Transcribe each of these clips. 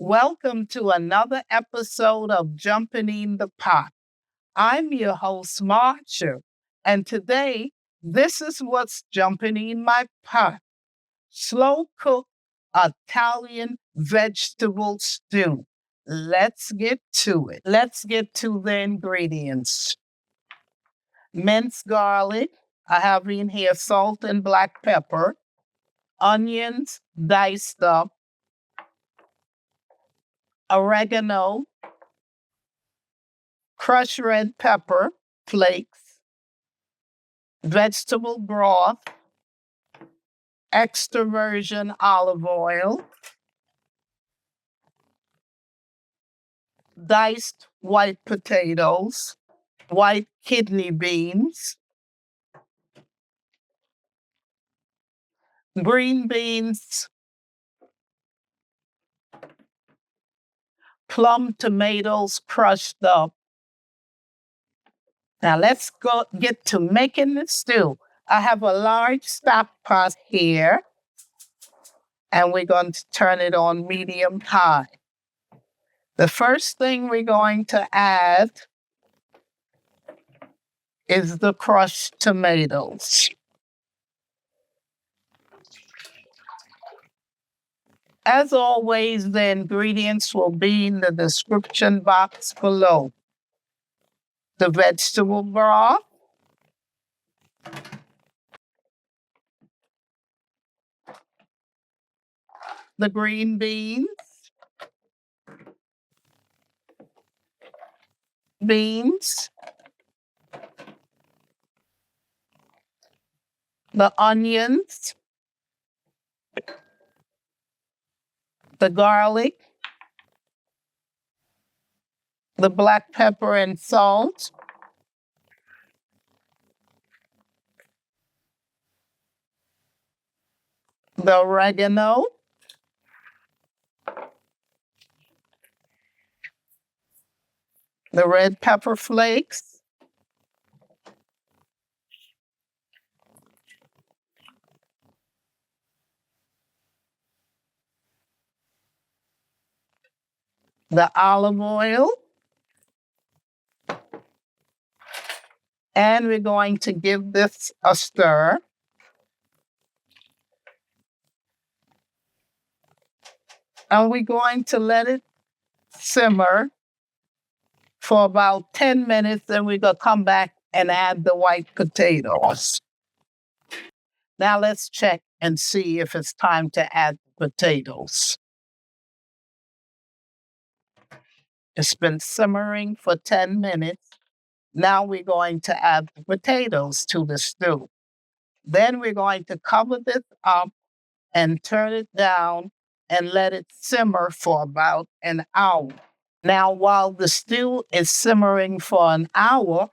Welcome to another episode of Jumpin In The Pot. I'm your host, Marcia, and today, this is what's jumping in my pot. Slow-cooked Italian vegetable stew. Let's get to it. Let's get to the ingredients. Minced garlic. I have in here salt and black pepper. Onions diced up. Oregano, crushed red pepper flakes, vegetable broth, extra virgin olive oil, diced white potatoes, white kidney beans, green beans, plum tomatoes crushed up. Now let's get to making the stew. I have a large stock pot here, and we're going to turn it on medium high. The first thing we're going to add is the crushed tomatoes. As always, the ingredients will be in the description box below. The vegetable broth, the green beans, the onions, the garlic, the black pepper and salt, the oregano, the red pepper flakes, the olive oil, and we're going to give this a stir. And we're going to let it simmer for about 10 minutes, then we're going to come back and add the white potatoes. Now let's check and see if it's time to add the potatoes. It's been simmering for 10 minutes. Now we're going to add the potatoes to the stew. Then we're going to cover this up and turn it down and let it simmer for about an hour. Now, while the stew is simmering for an hour,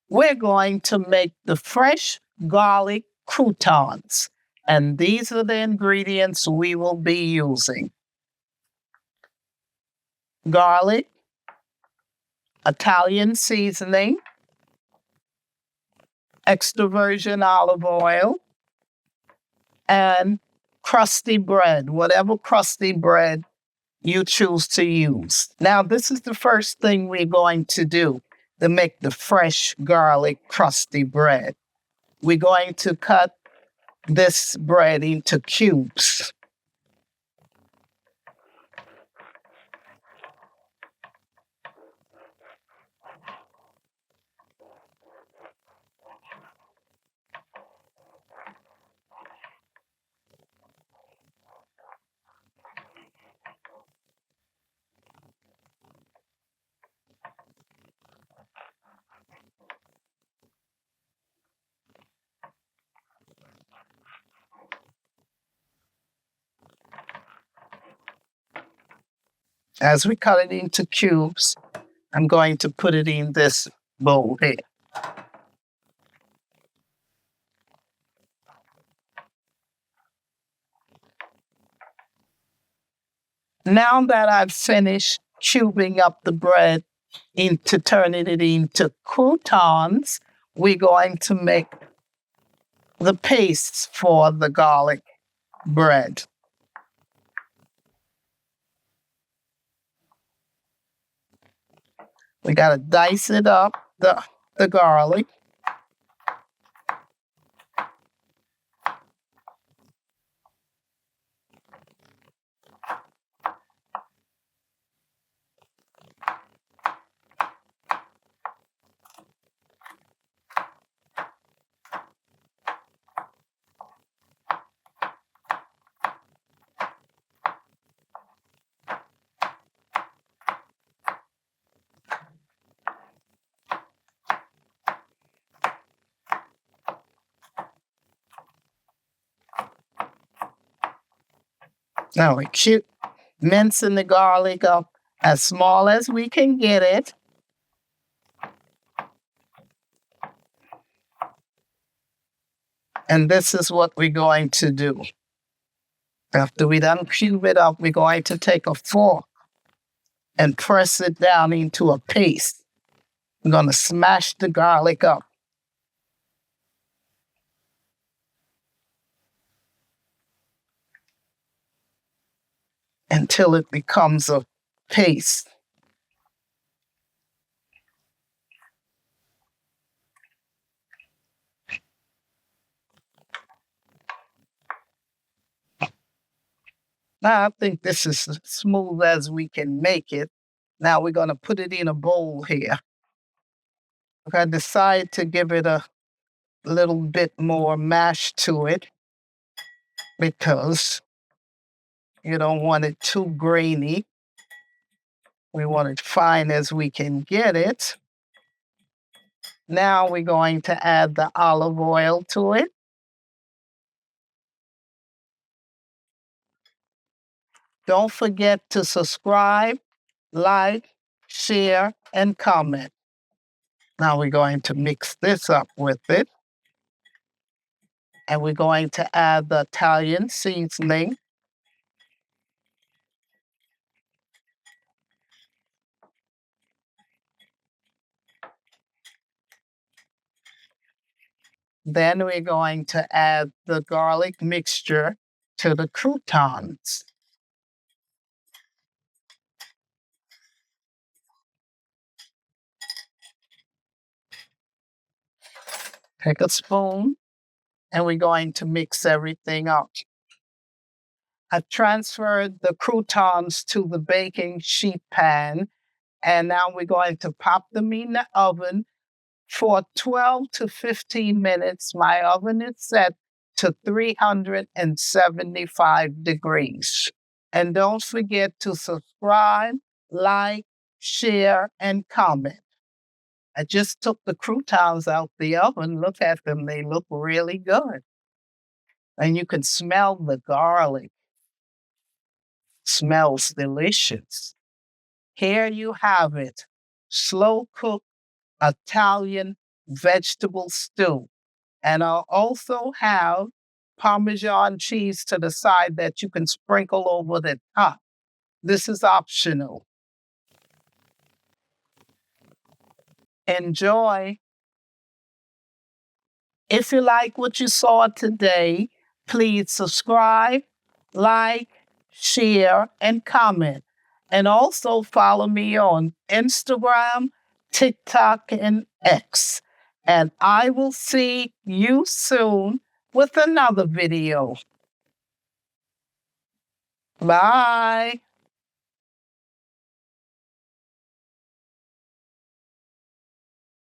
we're going to make the fresh garlic croutons. And these are the ingredients we will be using. Garlic, Italian seasoning, extra virgin olive oil, and crusty bread, whatever crusty bread you choose to use. Now, this is the first thing we're going to do to make the fresh garlic crusty bread. We're going to cut this bread into cubes. As we cut it into cubes, I'm going to put it in this bowl here. Now that I've finished cubing up the bread into turning it into croutons, we're going to make the paste for the garlic bread. We got to dice it up, the garlic. Now we keep mincing the garlic up as small as we can get it. And this is what we're going to do. After we done cube it up, we're going to take a fork and press it down into a paste. We're going to smash the garlic up until it becomes a paste. Now I think this is as smooth as we can make it. Now we're going to put it in a bowl here. I decided to give it a little bit more mash to it because you don't want it too grainy. We want it fine as we can get it. Now we're going to add the olive oil to it. Don't forget to subscribe, like, share, and comment. Now we're going to mix this up with it. And we're going to add the Italian seasoning. Then we're going to add the garlic mixture to the croutons. Take a spoon, and we're going to mix everything up. I've transferred the croutons to the baking sheet pan, and now we're going to pop them in the oven for 12 to 15 minutes. My oven is set to 375 degrees. And don't forget to subscribe, like, share, and comment. I just took the croutons out the oven. Look at them. They look really good. And you can smell the garlic. Smells delicious. Here you have it. Slow cooked Italian vegetable stew. And I'll also have Parmesan cheese to the side that you can sprinkle over the top. This is optional. Enjoy. If you like what you saw today, please subscribe, like, share, and comment. And also follow me on Instagram, TikTok, and X. And I will see you soon with another video. Bye.